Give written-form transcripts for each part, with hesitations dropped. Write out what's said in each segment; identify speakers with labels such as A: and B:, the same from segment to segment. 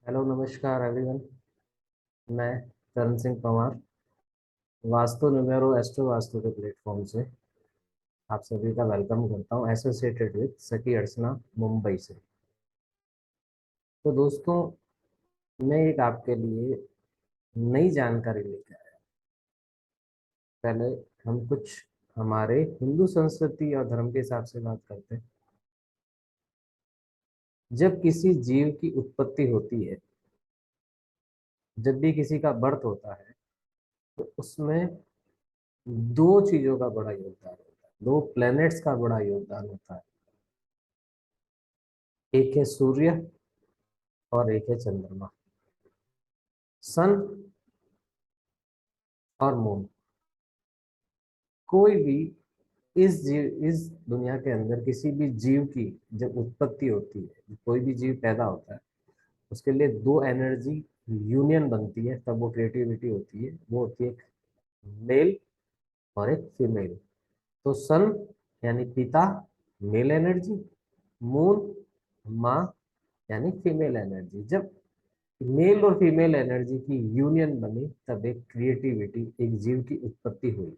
A: Hello नमस्कार everyone. मैं Karan Singh Panwar vastu numero astro vastu के प्लेटफॉर्म से आप सभी का वेलकम करता हूं, एसोसिएटेड विद सखी अर्चना मुंबई से। तो दोस्तों, मैं एक आपके लिए नई जानकारी लेकर आया। पहले हम कुछ हमारे हिंदू संस्कृति और धर्म के हिसाब से बात करते हैं। जब किसी जीव की उत्पत्ति होती है, जब भी किसी का बर्थ होता है, तो उसमें दो चीजों का बड़ा योगदान होता है, दो प्लैनेट्स का बड़ा योगदान होता है। एक है सूर्य और एक है चंद्रमा, सन और मून। कोई भी इस दुनिया के अंदर किसी भी जीव की जब उत्पत्ति होती है, कोई भी जीव पैदा होता है, उसके लिए दो एनर्जी यूनियन बनती है, तब वो क्रिएटिविटी होती है। वो होती है एक मेल और एक फीमेल। तो सन यानी पिता, मेल एनर्जी। मून माँ यानी फीमेल एनर्जी। जब मेल और फीमेल एनर्जी की यूनियन बनी, तब एक क्रिएटिविटी, एक जीव की उत्पत्ति हुई।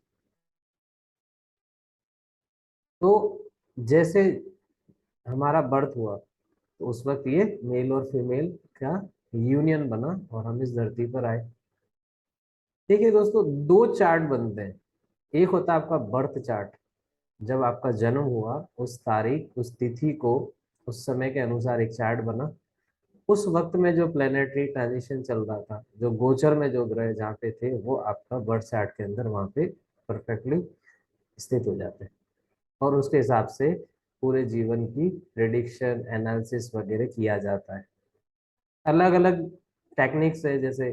A: तो जैसे हमारा बर्थ हुआ, तो उस वक्त ये मेल और फीमेल का यूनियन बना और हम इस धरती पर आए। देखिए दोस्तों, दो चार्ट बनते हैं। एक होता है आपका बर्थ चार्ट, जब आपका जन्म हुआ, उस तारीख, उस तिथि को, उस समय के अनुसार एक चार्ट बना। उस वक्त में जो प्लेनेटरी ट्रांजिशन चल रहा था, जो गोचर में जो ग्रह जहाँ पे थे, वो आपका बर्थ चार्ट के अंदर वहाँ पे परफेक्टली स्थित हो जाते हैं। और उसके हिसाब से पूरे जीवन की प्रेडिक्शन, एनालिसिस वगैरह किया जाता है। अलग अलग टेक्निक्स है, जैसे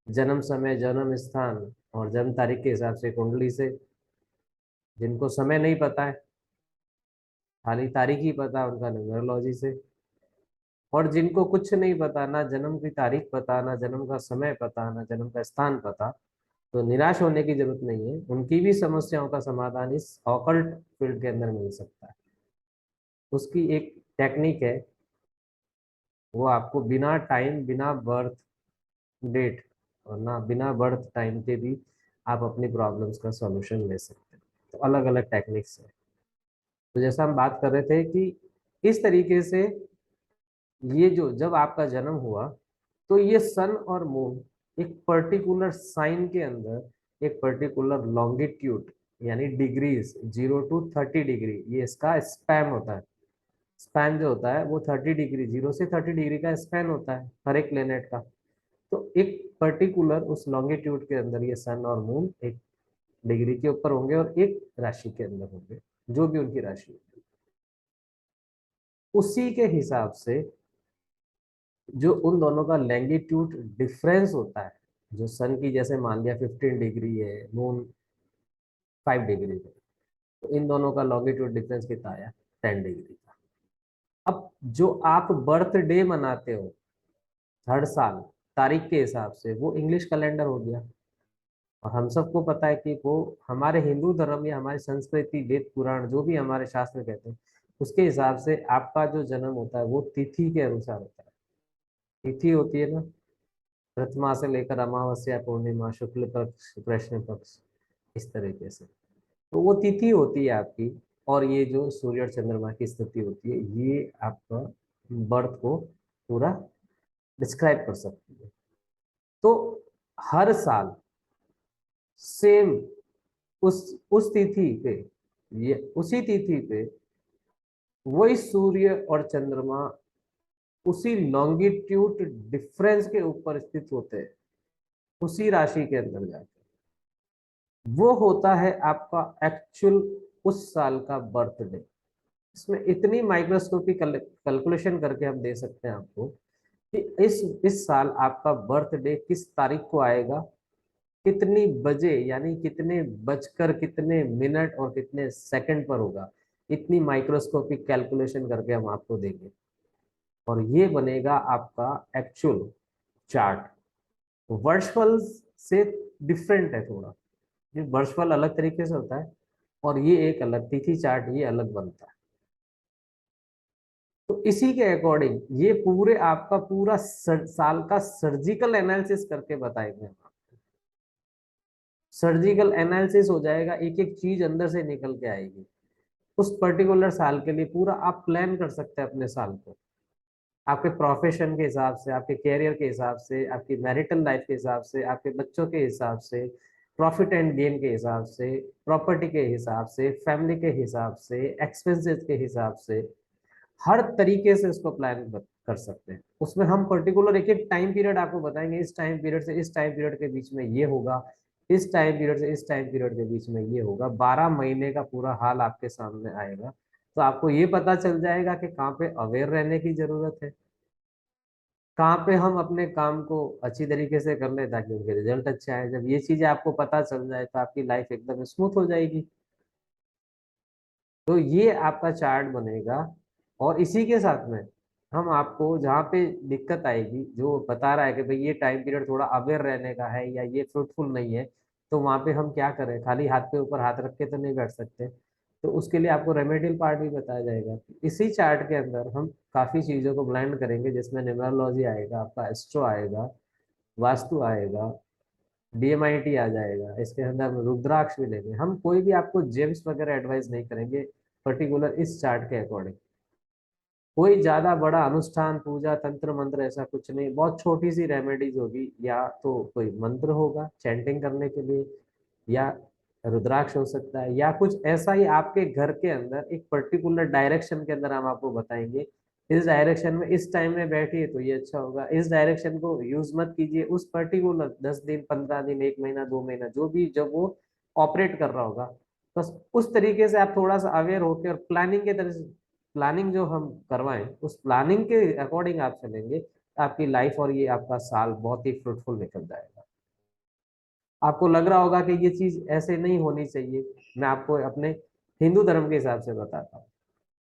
A: जन्म समय, जन्म स्थान और जन्म तारीख के हिसाब से कुंडली से। जिनको समय नहीं पता है, खाली तारीख ही पता है, उनका न्यूमरोलॉजी से। और जिनको कुछ नहीं पता, ना जन्म की तारीख पता, ना जन्म का समय पता, ना जन्म का स्थान पता, तो निराश होने की जरूरत नहीं है। उनकी भी समस्याओं का समाधान इस ऑकल्ट फील्ड के अंदर मिल सकता है। उसकी एक टेक्निक है, वो आपको बिना टाइम, बिना बर्थ डेट और ना बिना बर्थ टाइम के भी आप अपनी प्रॉब्लम्स का सॉल्यूशन ले सकते हैं। तो अलग अलग टेक्निक्स है। तो जैसा हम बात कर रहे थे कि इस तरीके से ये जो जब आपका जन्म हुआ, तो ये सन और मून एक पर्टिकुलर साइन के अंदर एक पर्टिकुलर लॉन्गिट्यूड यानी डिग्रीज, 0 to 30 डिग्री, ये इसका स्पैन होता है। स्पैन जो होता है वो 30 डिग्री, 0 से 30 डिग्री का स्पैन होता है हर एक प्लेनेट का। तो एक पर्टिकुलर उस लॉन्गिट्यूड के अंदर ये सन और मून एक डिग्री के ऊपर होंगे और एक राशि के अंदर होंगे, जो भी उनकी राशि होगी। उसी के हिसाब से जो उन दोनों का लैंगिट्यूड डिफरेंस होता है, जो सन की जैसे मान लिया 15 डिग्री है, मून 5 डिग्री है, तो इन दोनों का लॉन्गिट्यूड डिफरेंस कितना आया? 10 डिग्री का। अब जो आप बर्थडे मनाते हो हर साल तारीख के हिसाब से, वो इंग्लिश कैलेंडर हो गया। और हम सबको पता है कि वो हमारे हिंदू धर्म या हमारी संस्कृति, वेद पुराण, जो भी हमारे शास्त्र कहते हैं, उसके हिसाब से आपका जो जन्म होता है वो तिथि के अनुसार होता है। तिथि होती है ना, प्रथमा से लेकर अमावस्या, पूर्णिमा, शुक्ल पक्ष, कृष्ण पक्ष, इस तरीके से। तो वो तिथि होती है आपकी। और ये जो सूर्य और चंद्रमा की स्थिति होती है, ये आपका बर्थ को पूरा डिस्क्राइब कर सकती है। तो हर साल सेम उस तिथि पे, ये उसी तिथि पे वही सूर्य और चंद्रमा उसी लॉन्गिट्यूड डिफरेंस के ऊपर स्थित होते हैं, उसी राशि के अंदर जाके। वो होता है आपका एक्चुअल उस साल का बर्थडे। इसमें इतनी माइक्रोस्कोपिक कैलकुलेशन करके हम दे सकते हैं आपको कि इस साल आपका बर्थडे किस तारीख को आएगा, कितनी बजे, यानी कितने बजकर कितने मिनट और कितने सेकंड पर होगा। इतनी माइक्रोस्कोपिक कैलकुलेशन करके हम आपको देंगे और ये बनेगा आपका एक्चुअल चार्ट। वर्षफल से डिफरेंट है थोड़ा। ये वर्षफल अलग तरीके से होता है और ये एक अलग तिथि चार्ट, ये अलग बनता है। तो इसी के अकॉर्डिंग ये पूरे आपका पूरा साल का सर्जिकल एनालिसिस करके बताएंगे हम। सर्जिकल एनालिसिस हो जाएगा, एक एक चीज अंदर से निकल के आएगी। उस पर्टिकुलर साल के लिए पूरा आप प्लान कर सकते हैं अपने साल को, आपके प्रोफेशन के हिसाब से, आपके कैरियर के हिसाब से, आपकी मैरिटल लाइफ के हिसाब से, आपके बच्चों के हिसाब से, प्रॉफिट एंड गेन के हिसाब से, प्रॉपर्टी के हिसाब से, फैमिली के हिसाब से, एक्सपेंसेस के हिसाब से, हर तरीके से उसको प्लान कर सकते हैं। उसमें हम पर्टिकुलर एक एक टाइम पीरियड आपको बताएंगे, इस टाइम पीरियड से इस टाइम पीरियड के बीच में ये होगा, इस टाइम पीरियड से इस टाइम पीरियड के बीच में ये होगा। 12 महीने का पूरा हाल आपके सामने आएगा, तो आपको ये पता चल जाएगा कि कहाँ पे अवेयर रहने की जरूरत है, कहाँ पे हम अपने काम को अच्छी तरीके से कर लें ताकि उनके रिजल्ट अच्छे आए। जब ये चीजें आपको पता चल जाए तो आपकी लाइफ एकदम स्मूथ हो जाएगी। तो ये आपका चार्ट बनेगा, और इसी के साथ में हम आपको जहाँ पे दिक्कत आएगी, जो बता रहा है कि भाई ये टाइम पीरियड थोड़ा अवेयर रहने का है या ये फ्रूटफुल नहीं है, तो वहाँ पे हम क्या करें, खाली हाथ के ऊपर हाथ रख के तो नहीं बैठ सकते। तो उसके लिए आपको रेमेडियल पार्ट भी बताया जाएगा। इसी चार्ट के अंदर हम काफी चीजों को ब्लेंड करेंगे, जिसमें न्यूमरोलॉजी आएगा, आपका एस्ट्रो आएगा, वास्तु आएगा, डीएमआईटी आ जाएगा, इसके अंदर हम रुद्राक्ष भी लेंगे। हम कोई भी आपको जेम्स वगैरह एडवाइस नहीं करेंगे पर्टिकुलर इस चार्ट के अकॉर्डिंग। कोई ज्यादा बड़ा अनुष्ठान, पूजा, तंत्र मंत्र ऐसा कुछ नहीं, बहुत छोटी सी रेमेडीज होगी, या तो कोई मंत्र होगा चैंटिंग करने के लिए, या रुद्राक्ष हो सकता है, या कुछ ऐसा ही आपके घर के अंदर एक पर्टिकुलर डायरेक्शन के अंदर हम आपको बताएंगे, इस डायरेक्शन में इस टाइम में बैठिए तो ये अच्छा होगा, इस डायरेक्शन को यूज मत कीजिए। उस पर्टिकुलर 10 दिन, 15 दिन, 1 महीना, 2 महीना, जो भी जब वो ऑपरेट कर रहा होगा, बस उस तरीके से आप थोड़ा सा अवेयर होकर और प्लानिंग के तरह से, प्लानिंग जो हम करवाएं उस प्लानिंग के अकॉर्डिंग आप चलेंगे, तो आपकी लाइफ और ये आपका साल बहुत ही फ्रूटफुल निकल जाएगा। आपको लग रहा होगा कि ये चीज ऐसे नहीं होनी चाहिए, मैं आपको अपने हिंदू धर्म के हिसाब से बताता हूँ।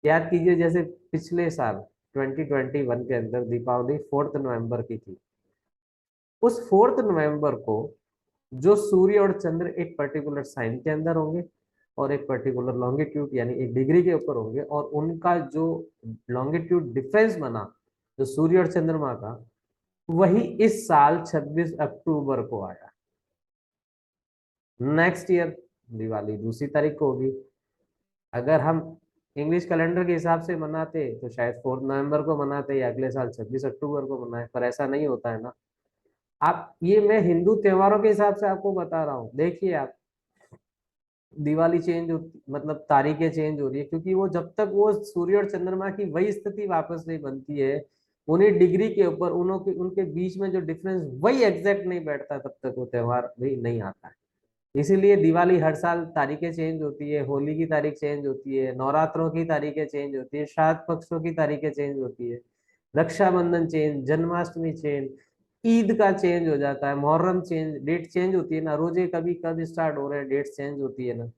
A: याद कीजिए, जैसे पिछले साल 2021 के अंदर दीपावली 4 नवंबर की थी। उस 4 नवंबर को जो सूर्य और चंद्र एक पर्टिकुलर साइन के अंदर होंगे और एक पर्टिकुलर लॉन्गिट्यूड यानी एक डिग्री के ऊपर होंगे, और उनका जो लॉन्गिट्यूड डिफरेंस बना, जो सूर्य और चंद्रमा का, वही इस साल 26 अक्टूबर को आया। नेक्स्ट ईयर दिवाली दूसरी तारीख को होगी। अगर हम इंग्लिश कैलेंडर के हिसाब से मनाते तो शायद 4 नवंबर को मनाते या अगले साल 26 अक्टूबर को मनाए, पर ऐसा नहीं होता है ना। आप, ये मैं हिंदू त्योहारों के हिसाब से आपको बता रहा हूँ। देखिए आप, दिवाली चेंज होती, मतलब तारीखें चेंज हो रही है, क्योंकि वो जब तक वो सूर्य और चंद्रमा की वही स्थिति वापस नहीं बनती है, उन्हीं डिग्री के ऊपर उनके बीच में जो डिफरेंस वही एग्जैक्ट नहीं बैठता, तब तक वो त्योहार भी नहीं आता है। इसीलिए दिवाली हर साल तारीखें चेंज होती है, होली की तारीख चेंज होती है, नवरात्रों की तारीखें चेंज होती है, श्राद्ध पक्षों की तारीखें चेंज होती है, रक्षाबंधन चेंज, जन्माष्टमी चेंज, ईद का चेंज हो जाता है, मुहर्रम चेंज, डेट चेंज होती है ना, रोजे कभी कब स्टार्ट हो रहे हैं, डेट चेंज होती है ना,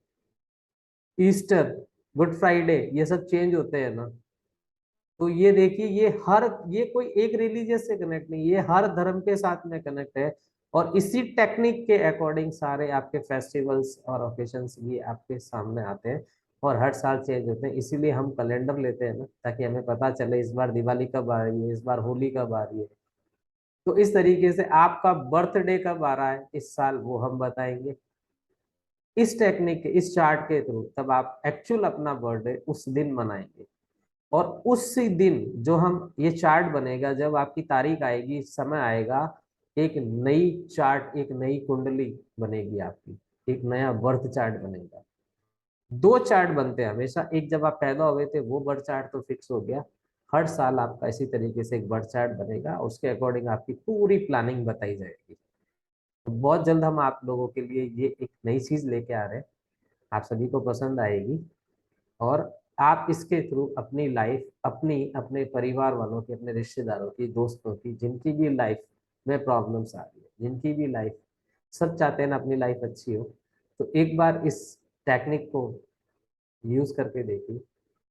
A: ईस्टर, गुड फ्राइडे, ये सब चेंज होते हैं ना। तो ये देखिए, ये कोई एक रिलीजियस से कनेक्ट नहीं, ये हर धर्म के साथ में कनेक्ट है। और इसी टेक्निक के अकॉर्डिंग सारे आपके फेस्टिवल्स और ओकेशंस भी आपके सामने आते हैं, और हर साल चेंज होते हैं। इसीलिए हम कैलेंडर लेते हैं ना, ताकि हमें पता चले इस बार दिवाली कब आ रही है, इस बार होली कब आ रही है। तो इस तरीके से आपका बर्थडे कब आ रहा है इस साल, वो हम बताएंगे इस टेक्निक के, इस चार्ट के थ्रू। तब आप एक्चुअल अपना बर्थडे उस दिन मनाएंगे, और उसी दिन जो हम ये चार्ट बनेगा, जब आपकी तारीख आएगी, समय आएगा, एक नई चार्ट, एक नई कुंडली बनेगी आपकी, एक नया बर्थ चार्ट बनेगा। दो चार्ट बनते हैं हमेशा, एक जब आप पैदा हुए थे वो बर्थ चार्ट तो फिक्स हो गया, हर साल आपका इसी तरीके से एक बर्थ चार्ट बनेगा, उसके अकॉर्डिंग आपकी पूरी प्लानिंग बताई जाएगी। तो बहुत जल्द हम आप लोगों के लिए ये एक नई चीज लेके आ रहे हैं, आप सभी को पसंद आएगी, और आप इसके थ्रू अपनी लाइफ, अपनी, अपने परिवार वालों की, अपने रिश्तेदारों की, दोस्तों की, जिनकी भी लाइफ में प्रॉब्लम्स आ रही है, जिनकी भी लाइफ, सब चाहते हैं ना अपनी लाइफ अच्छी हो, तो एक बार इस टेक्निक को यूज करके देखिए,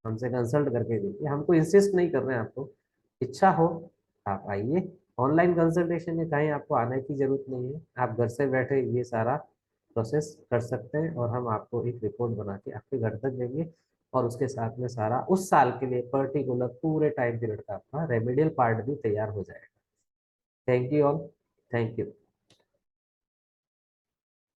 A: हमसे कंसल्ट करके देखिए। हमको इंसिस्ट नहीं कर रहे हैं, आपको इच्छा हो आप आइए। ऑनलाइन कंसल्टेशन में कहीं आपको आने की जरूरत नहीं है, आप घर से बैठे ये सारा प्रोसेस कर सकते हैं, और हम आपको एक रिपोर्ट बना के आपके घर तक देंगे, और उसके साथ में सारा उस साल के लिए पर्टिकुलर पूरे टाइम पीरियड का आपका रेमेडियल पार्ट भी तैयार हो जाएगा। Thank you all. Thank you.